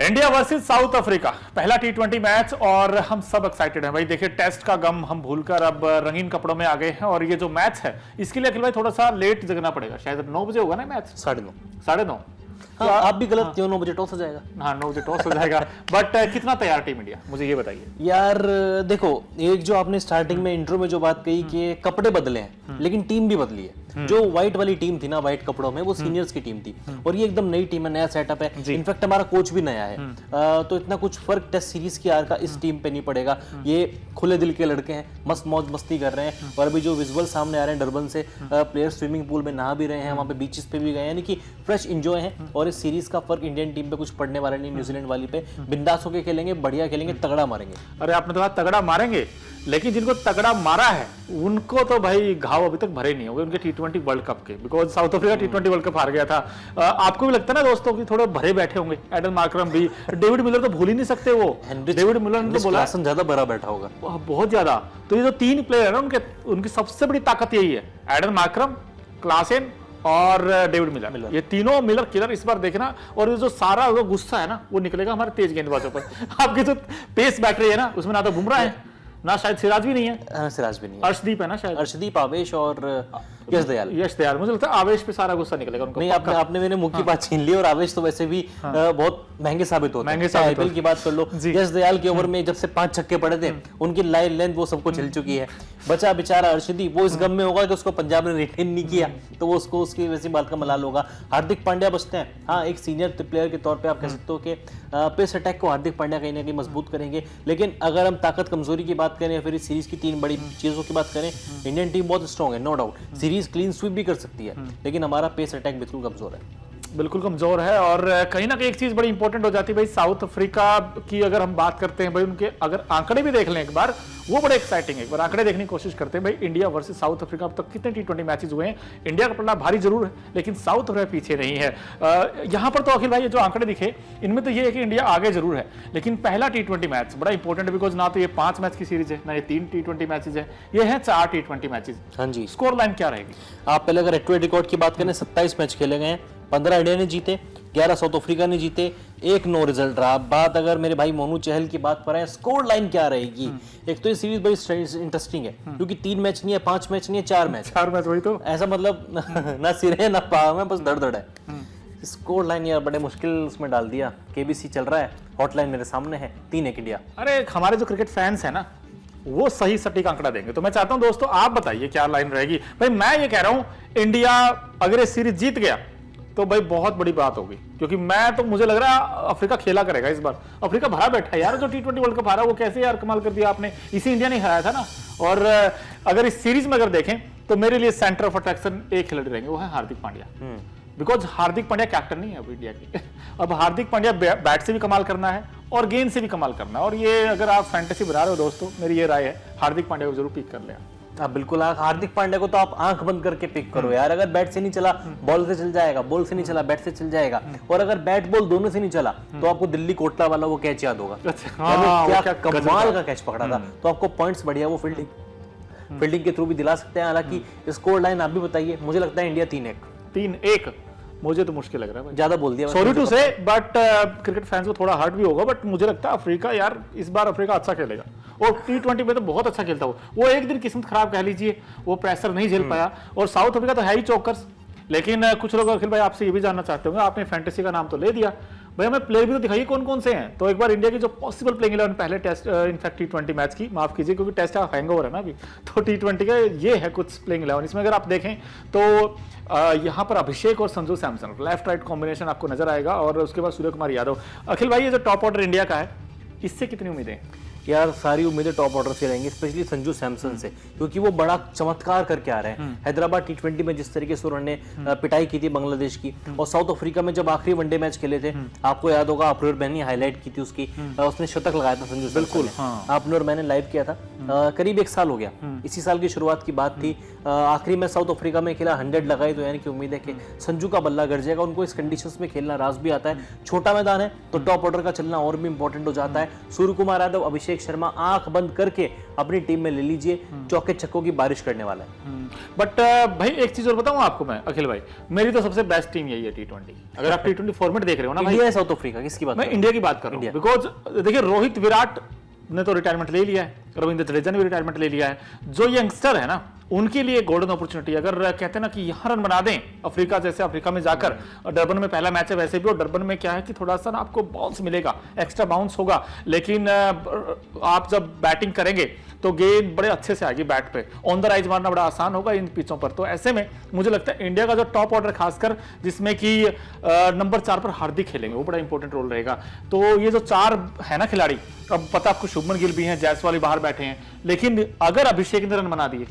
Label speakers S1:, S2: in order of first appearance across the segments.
S1: India versus south Africa, पहला टी20 match और हम सब एक्साइटेड हैं भाई। देखिए टेस्ट का गम हम भूलकर अब रंगीन कपड़ों में आ गए हैं और ये जो मैच है इसके लिए अखिल भाई थोड़ा सा लेट जगना पड़ेगा। शायद 9 बजे होगा ना मैच,
S2: 9:30।
S1: हाँ,
S2: आप भी गलत क्यों? 9 बजे टॉस हो जाएगा।
S1: हाँ 9 बजे टॉस हो जाएगा। बट कितना तैयार टीम इंडिया, मुझे ये बताइए
S2: यार देखो, एक जो आपने स्टार्टिंग में इंट्रो में जो बात कही कि कपड़े बदले हैं लेकिन टीम भी बदली है। जो व्हाइट वाली टीम थी ना, व्हाइट कपड़ों में, वो सीनियर्स की टीम थी और ये एकदम नई टीम है, नया सेटअप है। इनफैक्ट हमारा कोच भी नया है। तो इतना कुछ फर्क टेस्ट सीरीज की यार का इस टीम पे नहीं पड़ेगा। ये खुले दिल के लड़के हैं, मस्त मौज मस्ती कर रहे हैं। और अभी जो विजुअल सामने आ रहे हैं डरबन से, प्लेयर स्विमिंग पूल में नहा भी रहे हैं, वहाँ पे बीचेस पे भी गए हैं, यानी कि फ्रेश इंजॉय है। और इस सीरीज का फर्क इंडियन टीम पे कुछ पड़ने वाला नहीं। न्यूजीलैंड वाली पे बिंदास होकर खेलेंगे, बढ़िया खेलेंगे, तगड़ा मारेंगे।
S1: अरे आपने तो कहा तगड़ा मारेंगे, लेकिन जिनको तगड़ा मारा है उनको तो भाई घाव अभी तक भरे नहीं होंगे उनके टी20 वर्ल्ड कप के, because south Africa T20 world cup हार गया था। आपको भी लगता है ना दोस्तों कि थोड़े भरे बैठे होंगे? एडन मार्करम भी, डेविड मिलर तो भूल ही नहीं सकते वो। डेविड मिलर ने तो बोला
S2: ज्यादा भरा बैठा होगा,
S1: बहुत ज्यादा। तो ये जो 3 प्लेयर है ना, उनकी सबसे बड़ी ताकत यही है, एडन मार्करम, क्लासेन और डेविड मिलर। ये तीनों मिलर किलर इस बार देखना। और ये जो सारा वो गुस्सा है ना, वो निकलेगा हमारे तेज गेंदबाजों पर। आपकी जो पेस बैटरी है ना, उसमें ना तो बुमराह है, ना शायद सिराज भी नहीं है।
S2: सिराज भी नहीं है,
S1: अर्शदीप है ना शायद,
S2: अर्शदीप, आवेश और यश दयाल।
S1: मुझे लगता है आवेश पे सारा गुस्सा निकलेगा उनको।
S2: नहीं, आपने मेरे मुंह की बात छीन ली। और आवेश तो वैसे भी बहुत महंगे साबित होते हैं। आईपीएल की बात कर लो, यश दयाल के ओवर में जब से 5 छक्के पड़े थे, उनकी लाइन लेंथ वो सबको चल चुकी है। बचा बेचारा अर्शदीप, वो इस गम में होगा कि उसको पंजाब ने रिटेन नहीं किया, तो वो उसको उसकी वैसी बात का मलाल होगा। हार्दिक पांड्या बचते हैं। हाँ, एक सीनियर प्लेयर के तौर पे आप कह सकते हो कि पेस अटैक को हार्दिक पांड्या कहीं ना कहीं मजबूत करेंगे। लेकिन अगर हम ताकत कमजोरी की बात करें या फिर इस सीरीज की 3 बड़ी चीजों की बात करें, इंडियन टीम बहुत स्ट्रॉन्ग है, no doubt. Series clean sweep भी कर सकती है, लेकिन हमारा पेस अटैक बिल्कुल कमजोर है,
S1: बिल्कुल कमजोर है। और कहीं ना कहीं एक चीज बड़ी इंपॉर्टेंट हो जाती है भाई, साउथ अफ्रीका की अगर हम बात करते हैं भाई, उनके अगर आंकड़े भी देख लें एक बार, वो बड़े एक्साइटिंग है। एक बार आंकड़े देखने की कोशिश करते हैं भाई, इंडिया वर्सेस साउथ अफ्रीका अब तक कितने टी20 मैचेस हुए हैं। इंडिया का पलड़ा भारी जरूर है, लेकिन साउथ अफ्रीका पीछे नहीं है। यहां पर तो अखिल भाई ये जो आंकड़े दिखे, इनमें तो ये है कि इंडिया आगे जरूर है, लेकिन पहला टी20 मैच बड़ा इंपॉर्टेंट है, बिकॉज ना तो ये 5 मैच की सीरीज है, ना ये 3 टी20 मैचेज है, ये है 4 टी20 मैचेज।
S2: हाँ जी।
S1: स्कोर लाइन क्या रहेगी?
S2: आप पहले अगर एक्टिव रिकॉर्ड की बात करें, 27 मैच खेले गए हैं, 15 इंडिया ने जीते, 11 साउथ अफ्रीका ने जीते, 1 नो रिजल्ट रहा। बात अगर मेरे भाई मोनू चहल की बात पर है, स्कोर लाइन क्या रहेगी? एक तो ये सीरीज बड़ी इंटरेस्टिंग है, क्योंकि 3 मैच नहीं है, 5 मैच नहीं है, 4 मैच।
S1: वही तो,
S2: ऐसा मतलब ना सिरे ना पाव में, बस दर्द है। स्कोर लाइन यार बड़े मुश्किल उसमें डाल दिया। केबीसी चल रहा है, हॉटलाइन मेरे सामने है, 3-1 इंडिया।
S1: अरे हमारे जो क्रिकेट फैंस है ना, वो सही सटीक आंकड़ा देंगे। तो मैं चाहता हूं दोस्तों, आप बताइए क्या लाइन रहेगी। भाई मैं ये कह रहा हूं, इंडिया अगर ये सीरीज जीत गया तो भाई बहुत बड़ी बात होगी, क्योंकि मुझे लग रहा है अफ्रीका खेला करेगा इस बार। अफ्रीका भरा बैठा है यार, जो टी20 वर्ल्ड कप हारा वो कैसे यार कमाल कर दिया आपने, इसी इंडिया ने हराया था ना। और अगर इस सीरीज में अगर देखें तो मेरे लिए सेंटर ऑफ अट्रैक्शन एक खिलाड़ी रहेंगे, वो है हार्दिक पांड्या। बिकॉज हार्दिक पांड्या कैप्टन नहीं है अब इंडिया की। अब हार्दिक पांड्या बैट से भी कमाल करना है और गेंद से भी कमाल करना है। और ये अगर आप फैंटेसी बना रहे हो दोस्तों, मेरी ये राय है, हार्दिक पांड्या को जरूर पिक कर लें।
S2: हाँ बिल्कुल, हार्दिक पांड्या को तो आप आंख बंद करके पिक करो यार। अगर बैट से नहीं चला, बॉल से चल जाएगा, बॉल से नहीं चला, बैट से चल जाएगा। और अगर बैट बॉल दोनों से नहीं चला, तो आपको दिल्ली कोटला वाला वो कैच याद होगा। क्या कमाल का कैच पकड़ा था। तो आपको पॉइंट्स बढ़िया वो फील्डिंग के थ्रू भी दिला सकते हैं। हालांकि स्कोर लाइन आप भी बताइए। मुझे लगता है इंडिया
S1: 3-1। मुझे तो मुश्किल लग रहा है,
S2: ज्यादा बोल दिया,
S1: सॉरी टू से, बट क्रिकेट फैंस को थोड़ा हर्ट भी होगा। बट मुझे लगता है अफ्रीका यार इस बार अफ्रीका अच्छा खेलेगा, और टी20 में तो बहुत अच्छा खेलता वो एक दिन किस्मत खराब कह लीजिए, वो प्रेशर नहीं झेल पाया। और साउथ अफ्रीका तो है ही चौकर्स। लेकिन कुछ लोग अखिल भाई आपसे ये भी जानना चाहते होंगे, आपने फैंटेसी का नाम तो ले दिया, भाई हमें प्लेयर भी तो दिखाइए कौन कौन से हैं। तो एक बार इंडिया की जो पॉसिबल प्लेइंग 11 पहले टेस्ट, इनफैक्ट टी20 मैच की, माफ कीजिए क्योंकि टेस्ट का हैंगओवर है ना अभी, तो टी20 का ये है कुछ प्लेइंग 11। इसमें अगर आप देखें तो यहाँ पर अभिषेक और Sanju Samson left right combination आपको नजर आएगा, और उसके बाद सूर्य कुमार यादव। अखिल भाई ये जो टॉप ऑर्डर इंडिया का है, इससे कितनी उम्मीदें?
S2: यार सारी उम्मीदें टॉप ऑर्डर से रहेंगी, स्पेशली संजू सैमसन से, क्योंकि वो बड़ा चमत्कार करके आ रहे हैं। हैदराबाद टी20 में जिस तरीके से उन्होंने पिटाई की थी बांग्लादेश की, और साउथ अफ्रीका में जब आखिरी वनडे मैच खेले थे, आपको याद होगा अप्रैल मैंने हाईलाइट की थी उसकी, उसने शतक लगाया था संजू सैमसन ने। आपने और मैंने लाइव किया था, करीब 1 साल हो गया, इसी साल की शुरुआत की बात थी। आखिरी में साउथ अफ्रीका में खेला, 100 लगाई, तो यानी कि उम्मीद है कि संजू का बल्ला गरजेगा। उनको इस कंडीशंस में खेलना राज भी आता है, छोटा मैदान है तो टॉप ऑर्डर का चलना और भी इंपॉर्टेंट हो जाता है। सूर्य कुमार यादव, अभिषेक अभिषेक शर्मा आंख बंद करके अपनी टीम में ले लीजिए, चौके छक्कों की बारिश करने वाला है।
S1: बट भाई एक चीज और बताऊं आपको मैं, अखिल भाई, मेरी तो सबसे बेस्ट टीम यही है T20। अगर आप T20 फॉर्मेट देख रहे हो ना भाई,
S2: इंडिया है साउथ अफ्रीका, किसकी बात
S1: मैं इंडिया की बात कर रहा हूँ। बिकॉज देखिए रोहित विराट ने तो रिटायरमेंट ले लिया है, रविंद्र जडेजा ने भी रिटायरमेंट ले लिया है। जो यंगस्टर है ना, उनके लिए गोल्डन अपॉर्चुनिटी। अगर कहते हैं ना कि यहाँ रन बना दें अफ्रीका जैसे, अफ्रीका में जाकर, डरबन में पहला मैच है वैसे भी, और डरबन में क्या है कि थोड़ा सा ना आपको बाउंस मिलेगा, एक्स्ट्रा बाउंस होगा, लेकिन आप जब बैटिंग करेंगे तो गेंद बड़े अच्छे से आएगी बैट पे, ऑन द राइज मारना बड़ा आसान होगा इन पिचों पर। तो ऐसे में मुझे लगता है इंडिया का जो टॉप ऑर्डर, खासकर जिसमें कि नंबर 4 पर हार्दिक खेलेंगे, वो बड़ा इंपॉर्टेंट रोल रहेगा। तो ये जो 4 है ना खिलाड़ी, अब पता आपको शुभमन गिल भी हैं, जायसवाल बाहर बैठे हैं, लेकिन अगर अभिषेक ने रन बना दिए,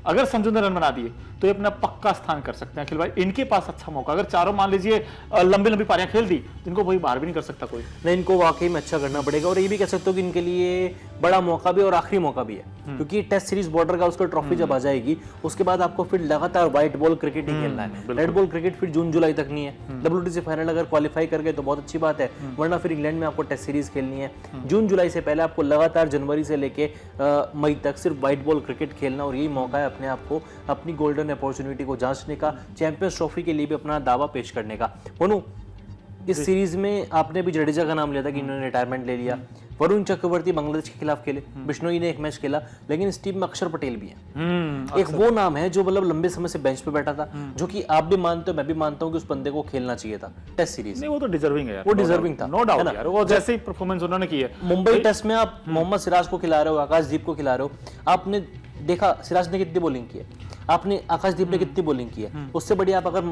S1: अगर संजू ने रन बना दिए, तो ये अपना पक्का स्थान कर सकते हैं अखिल भाई। इनके पास अच्छा मौका, अगर चारों मान लीजिए लंबी लंबी पारियां खेल दी, तो इनको कोई बाहर भी नहीं कर सकता कोई।
S2: नहीं, इनको वाकई में अच्छा करना पड़ेगा, और ये भी कह सकते हो कि इनके लिए बड़ा मौका भी और आखिरी मौका भी है, क्योंकि टेस्ट सीरीज बॉर्डर का उसका ट्रॉफी जब आ जाएगी, उसके बाद आपको फिर लगातार व्हाइट बॉल क्रिकेट ही खेलना है। रेड बॉल क्रिकेट फिर जून जुलाई तक नहीं है। WTC फाइनल अगर क्वालिफाई कर गए तो बहुत अच्छी बात है, वरना फिर इंग्लैंड में आपको टेस्ट सीरीज खेलनी है। जून जुलाई से पहले आपको लगातार जनवरी से लेके मई तक सिर्फ व्हाइट बॉल क्रिकेट खेलना, और यही मौका है अपने आप को, अपनी गोल्डन अपॉर्चुनिटी को जांचने का, चैंपियंस ट्रॉफी के लिए भी अपना दावा पेश करने का। मोनू, इस सीरीज में आपने भी जडेजा का नाम लिया था कि इन्होंने रिटायरमेंट ले लिया। वरुण चक्रवर्ती बांग्लादेश के खिलाफ खेले, बिश्नोई ने एक मैच खेला, लेकिन इस टीम में अक्षर पटेल भी है। एक वो नाम है जो मतलब लंबे समय से बेंच पे बैठा था, जो कि आप भी मानते हो, मैं भी मानता हूं कि उस बंदे को खेलना चाहिए था टेस्ट सीरीज।
S1: नहीं, वो तो डिजर्विंग है यार,
S2: वो डिजर्विंग था,
S1: नो डाउट यार। वो जैसे ही परफॉर्मेंस उन्होंने की है
S2: मुंबई टेस्ट में, आप मोहम्मद सिराज को खिला रहे हो, आकाशदीप को खिला रहे हो, आपने देखा सिराज ने कितनी बॉलिंग की है, आपने आकाशदीप ने कितनी बॉलिंग की है, उससे बढ़िया आप अगर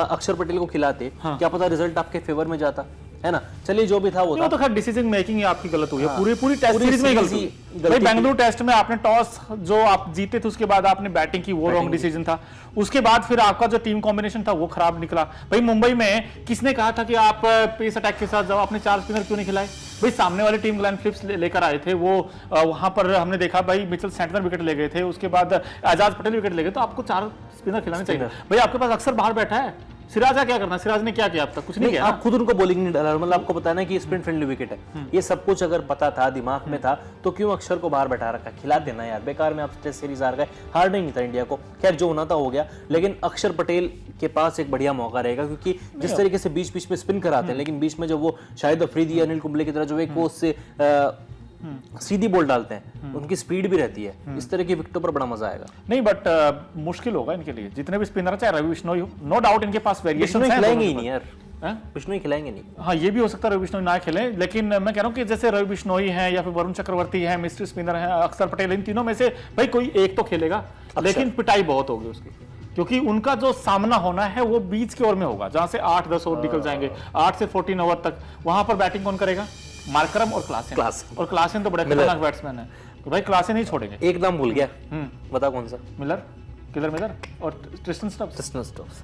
S2: अक्षर पटेल को खिलाते, क्या पता रिजल्ट आपके फेवर में जाता, है ना। चलिए जो भी था वो था।
S1: तो खैर डिसीजन मेकिंग ही आपकी गलत हुई है, पूरी टेस्ट सीरीज में गलती भाई। बेंगलुरु टेस्ट में आपने टॉस जो आप जीते थे, उसके बाद आपने बैटिंग की, वो रॉन्ग डिसीजन था। उसके बाद फिर आपका जो टीम कॉम्बिनेशन था वो खराब निकला भाई। मुंबई में किसने कहा था कि आप पेस अटैक के साथ जाओ, आपने 4 स्पिनर क्यों नहीं खिलाए भाई? सामने वाली टीम ग्लेन फिलिप्स लेकर आए थे, वो वहां पर हमने देखा भाई मिचेल सेंटनर विकेट ले गए थे, उसके बाद एजाज पटेल विकेट ले गए, तो आपको 4 स्पिनर खिलाने चाहिए भाई। आपके पास अक्सर बाहर बैठा है, सिराज क्या करना, सिराज ने क्या किया अब तक? कुछ नहीं किया।
S2: आप खुद उनको बॉलिंग नहीं डाला, मतलब आपको पता ना कि स्पिन फ्रेंडली विकेट है, ये सब कुछ अगर पता था, दिमाग में था, तो क्यों अक्षर को बाहर बैठा रखा? खिला देना यार, बेकार में आप टेस्ट सीरीज हार गए, हारना ही नहीं था इंडिया को। खैर जो होना था हो गया, लेकिन अक्षर पटेल के पास एक बढ़िया मौका रहेगा, क्योंकि जिस तरीके से बीच बीच में स्पिन कराते हैं, लेकिन बीच में जब वो शायद अफरीदी, अनिल कुंबले की तरह जो एक वो उससे सीधी बॉल डालते हैं, उनकी स्पीड भी रहती है, इस तरह की विकेटों पर बड़ा मजा आएगा।
S1: नहीं बट मुश्किल होगा इनके लिए, जितने भी स्पिनर चाहे रवि बिश्नोई हो, नो डाउट इनके पास वेरिएशन है।
S2: खिलाएंगे ही नहीं यार, बिश्नोई खिलाएंगे नहीं।
S1: हाँ, ये भी हो सकता है रवि बिश्नोई ना खेले, लेकिन मैं कह रहा हूँ कि जैसे रवि बिश्नोई है या फिर वरुण चक्रवर्ती है, मिस्ट्री स्पिनर है, अक्षर पटेल, इन तीनों में से भाई कोई एक तो खेलेगा, लेकिन पिटाई बहुत होगी उसकी, क्योंकि उनका जो सामना होना है वो बीच की ओर में होगा, जहां से 8-10 ओवर निकल जाएंगे, 8 से 14 ओवर तक। वहां पर बैटिंग कौन करेगा? मार्करम और क्लासेन। और क्लासेन तो बड़े खतरनाक बैट्समैन है, तो भाई क्लासेन ही छोड़ेंगे।
S2: एक नाम भूल गया, बता कौन सा?
S1: मिलर, किलर मिलर और ट्रिस्टन
S2: स्टब्स।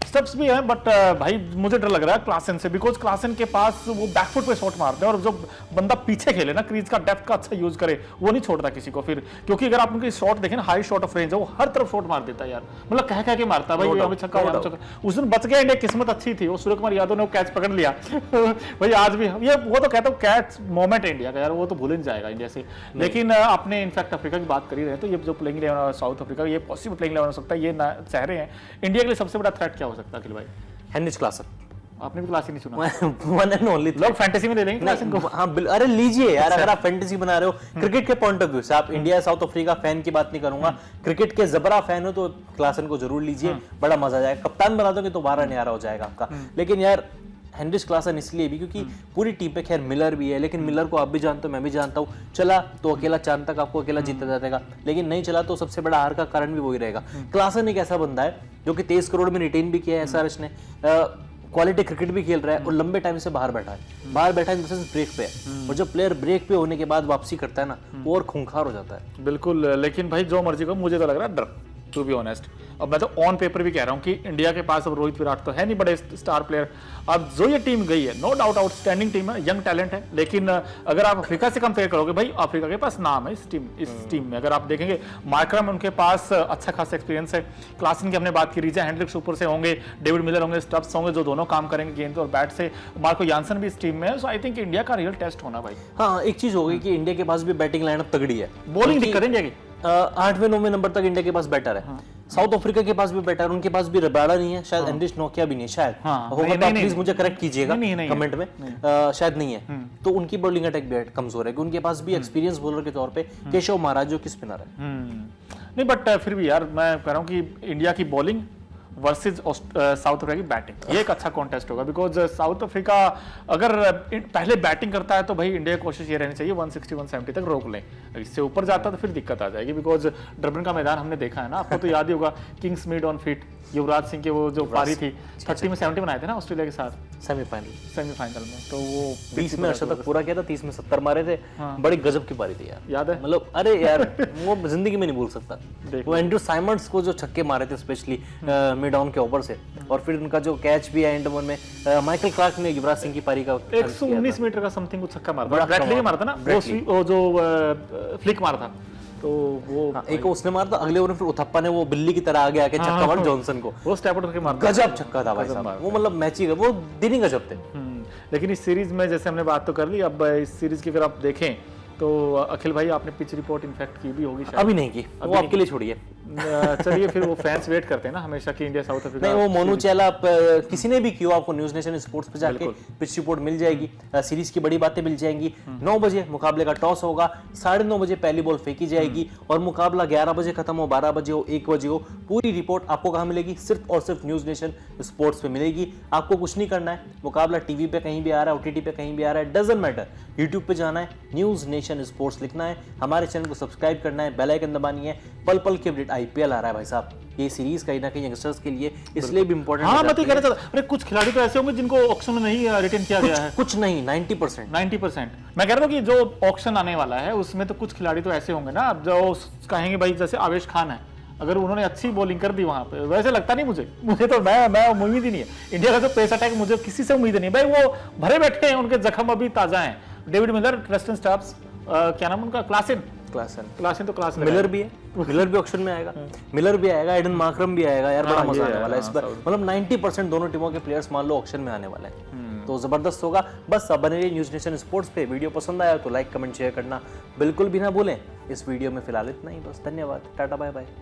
S1: स्टब्स भी है, बट भाई मुझे डर लग रहा है क्लासेन से, बिकॉज क्लासेन के पास वो बैकफुट पे शॉट मारते हैं, और जो बंदा पीछे खेले ना, क्रीज का डेप्थ का अच्छा यूज करे, वो नहीं छोड़ता किसी को फिर। क्योंकि अगर आप उनकी शॉट देखें ना, हाई शॉट ऑफ रेंज है, वो हर तरफ शॉट मार देता है यार, मतलब कह के मारता है भाई, छक्का यहाँ छक्का। उस दिन बच गया इंडिया, किस्मत अच्छी थी, वो सूर्य कुमार यादव ने वो कैच पकड़ लिया भाई। आज भी ये वो तो कहता हूँ कैच मोमेंट है इंडिया का यार, वो तो भूल नहीं जाएगा इंडिया से। लेकिन आपने इनफैक्ट अफ्रीका की बात करी रहे, तो ये जो प्लेइंग इलेवन साउथ अफ्रीका, ये पॉसिबल प्लेइंग इलेवन हो सकता है, ये चेहरे हैं इंडिया के लिए। सबसे बड़ा थ्रेट क्या हो सकता है अखिल भाई?
S2: Heinrich Klaasen.
S1: आपने भी क्लास ही नहीं सुना?
S2: One and only.
S1: लोग फैंटेसी में ले लेंगे क्लासन को।
S2: हाँ, अरे लीजिए यार, अगर आप फैंटेसी बना रहे हो क्रिकेट के पॉइंट ऑफ व्यू से, आप इंडिया साउथ अफ्रीका फैन की बात नहीं करूंगा, क्रिकेट के जबरा फैन हो तो क्लासन को जरूर लीजिए, बड़ा मजा आ जाएगा। कप्तान बना दोगे तो 12 न्यारा हो जाएगा आपका। लेकिन यार हेनरिच क्लासन इसलिए भी क्योंकि पूरी टीम पे, खैर मिलर भी है, लेकिन मिलर को आप भी जानते हो, मैं भी जानता हूँ, चला तो अकेला चांद तक आपको अकेला जीता जाएगा, लेकिन नहीं चला तो सबसे बड़ा हार का कारण भी वही रहेगा। क्लासन एक ऐसा बंदा है जो कि 23 करोड़ में रिटेन भी किया है एसआरएच ने, क्वालिटी क्रिकेट भी खेल रहा है, और लंबे टाइम से बाहर बैठा है। बाहर बैठा है इन द सेंस ब्रेक पे है, और जब प्लेयर ब्रेक पे होने के बाद वापसी करता है ना, वो और खूंखार हो जाता है।
S1: बिल्कुल, लेकिन भाई जो मर्जी को, मुझे तो लग रहा है डर, टू बी ऑनेस्ट। अब मैं तो ऑन पेपर भी कह रहा हूँ कि इंडिया के पास अब रोहित विराट तो है नहीं बड़े स्टार प्लेयर। अब जो ये टीम गई है, नो डाउट आउटस्टैंडिंग टीम है, यंग टैलेंट है, लेकिन अगर आप अफ्रीका से कंपेयर करोगे, भाई अफ्रीका के पास नाम है इस टीम में। अगर आप देखेंगे मार्करम, उनके पास अच्छा खासा एक्सपीरियंस है। क्लासन की हमने बात की, रिचा हेंड्रिक्स ऊपर से होंगे, डेविड मिलर होंगे, स्टब्स होंगे, जो दोनों काम करेंगे गेंद और बैट से। मार्को यानसन भी इस टीम में है। सो आई थिंक इंडिया का रियल टेस्ट होना भाई।
S2: हाँ, एक चीज हो गई कि इंडिया के पास भी बैटिंग लाइनअप तगड़ी है,
S1: बॉलिंग दिक्कत है इंडिया की।
S2: 8वें 9वें नंबर तक इंडिया के पास बैटर है। साउथ अफ्रीका के पास भी बैटर, उनके पास भी रबाड़ा नहीं है, शायद एंड्रिस नोकिया भी नहीं, शायद होगा तो प्लीज मुझे करेक्ट कीजिएगा कमेंट में, शायद नहीं है। तो उनकी बॉलिंग अटैक भी कमजोर है, कि उनके पास भी एक्सपीरियंस बॉलर के तौर पे केशव महाराज जो कि स्पिनर है।
S1: नहीं बट फिर भी यार मैं कह रहा हूँ कि इंडिया की बॉलिंग वर्सेस साउथ अफ्रीका की बैटिंग, ये एक अच्छा कॉन्टेस्ट होगा। बिकॉज साउथ अफ्रीका अगर पहले बैटिंग करता है तो भाई इंडिया की कोशिश ये रहनी चाहिए 160-170 तक रोक लें। इससे ऊपर जाता तो फिर दिक्कत आ जाएगी। बिकॉज डरबन का मैदान हमने देखा है ना, आपको तो याद ही होगा, Kings Mead on feet, Yuvraj Singh के वो जो पारी थी 30 में 70 बनाए थे ना ऑस्ट्रेलिया के साथ सेमीफाइनल में। तो वो
S2: 20 में अर्शद तक पूरा किया था, 30 में 70 मारे थे। बड़ी गजब की पारी थी यार,
S1: याद है?
S2: मतलब अरे यार वो जिंदगी में नहीं भूल सकता। वो एंड्रू साइमंड्स को जो छक्के मारे थे स्पेशली मिड ऑन के ओवर से, और फिर उनका जो कैच भी है एंड वन में, माइकल क्लार्क ने युवराज सिंह की पारी का
S1: 119 मीटर का समथिंग कुछ छक्का मारा था, ब्रैटली मारा था ना, वो जो फ्लिक मारा था। तो वो
S2: एक उसने मारा था, अगले ओवर में फिर उथप्पा ने वो बिल्ली की तरह आगे आके छक्का मारा जॉनसन को,
S1: वो स्टेप आउट करके मारा,
S2: गजब छक्का था भाई साहब। वो मतलब मैच ही, वो दिन ही गजब थे।
S1: लेकिन इस सीरीज में जैसे हमने बात तो कर ली, अब इस सीरीज की अगर आप देखें तो अखिल भाई आपने पिच रिपोर्ट इनफैक्ट की भी होगी शायद।
S2: अभी नहीं की, वो आपके लिए छोड़िए।
S1: चलिए फिर वो फैंस वेट करते हैं ना हमेशा कि इंडिया साउथ अफ्रीका।
S2: नहीं, वो मोनू चैला किसी ने भी किया, आपको न्यूज नेशन स्पोर्ट्स पे जाके पिच रिपोर्ट मिल जाएगी, सीरीज की बड़ी बातें मिल जाएंगी। 9 बजे मुकाबले का टॉस होगा, 9:30 बजे पहली बॉल फेंकी जाएगी, और मुकाबला 11 बजे खत्म हो, 12 बजे हो, 1 बजे हो। पूरी रिपोर्ट आपको कहाँ मिलेगी? सिर्फ और सिर्फ न्यूज नेशन स्पोर्ट्स पे मिलेगी। आपको कुछ नहीं करना है, मुकाबला टीवी पे कहीं भी आ रहा है, OTT पे कहीं भी आ रहा है, डजंट मैटर, यूट्यूब पे जाना है, न्यूज नेशन स्पोर्ट्स लिखना है, हमारे चैनल को सब्सक्राइब करना है, बेल आइकन दबानी है। पल पल की अपडेट, IPL आ रहा है भाई साहब, ये सीरीज कहीं ना कहीं यंगस्टर्स के लिए इसलिए भी इंपॉर्टेंट है।
S1: हाँ, मैं तो कह रहा था, अरे कुछ खिलाड़ी तो ऐसे होंगे जिनको ऑक्शन में नहीं रिटेन किया गया है।
S2: कुछ नहीं, 90%।
S1: मैं कह रहा था कि जो ऑक्शन आने वाला है उसमें तो कुछ खिलाड़ी तो ऐसे होंगे ना जो कहेंगे भाई, जैसे आवेश खान है, अगर उन्होंने अच्छी बॉलिंग कर दी वहां पे, वैसे लगता नहीं मुझे तो मैं उम्मीद ही नहीं है इंडिया का जो पेस अटैक, मुझे किसी से उम्मीद नहीं भाई। वो भरे बैठे हैं, उनके जख्म अभी ताजा हैं। डेविड मिलर, ट्रस्टन स्टब्स, क्या नाम उनका, क्लासन तो क्लासन,
S2: मिलर भी है, मिलर भी ऑक्शन में आएगा, मिलर भी आएगा, एडन मार्करम भी आएगा यार, बड़ा मजा आने वाला है इस बार। मतलब 90% दोनों टीमों के प्लेयर्स मान लो ऑक्शन में आने वाले हैं, तो जबरदस्त होगा। बस अब बने रहिए न्यूज नेशन स्पोर्ट्स पे। वीडियो पसंद आया तो लाइक कमेंट शेयर करना बिल्कुल भी ना भूलें। इस वीडियो में फिलहाल इतना ही, बस धन्यवाद, टाटा बाय बाय।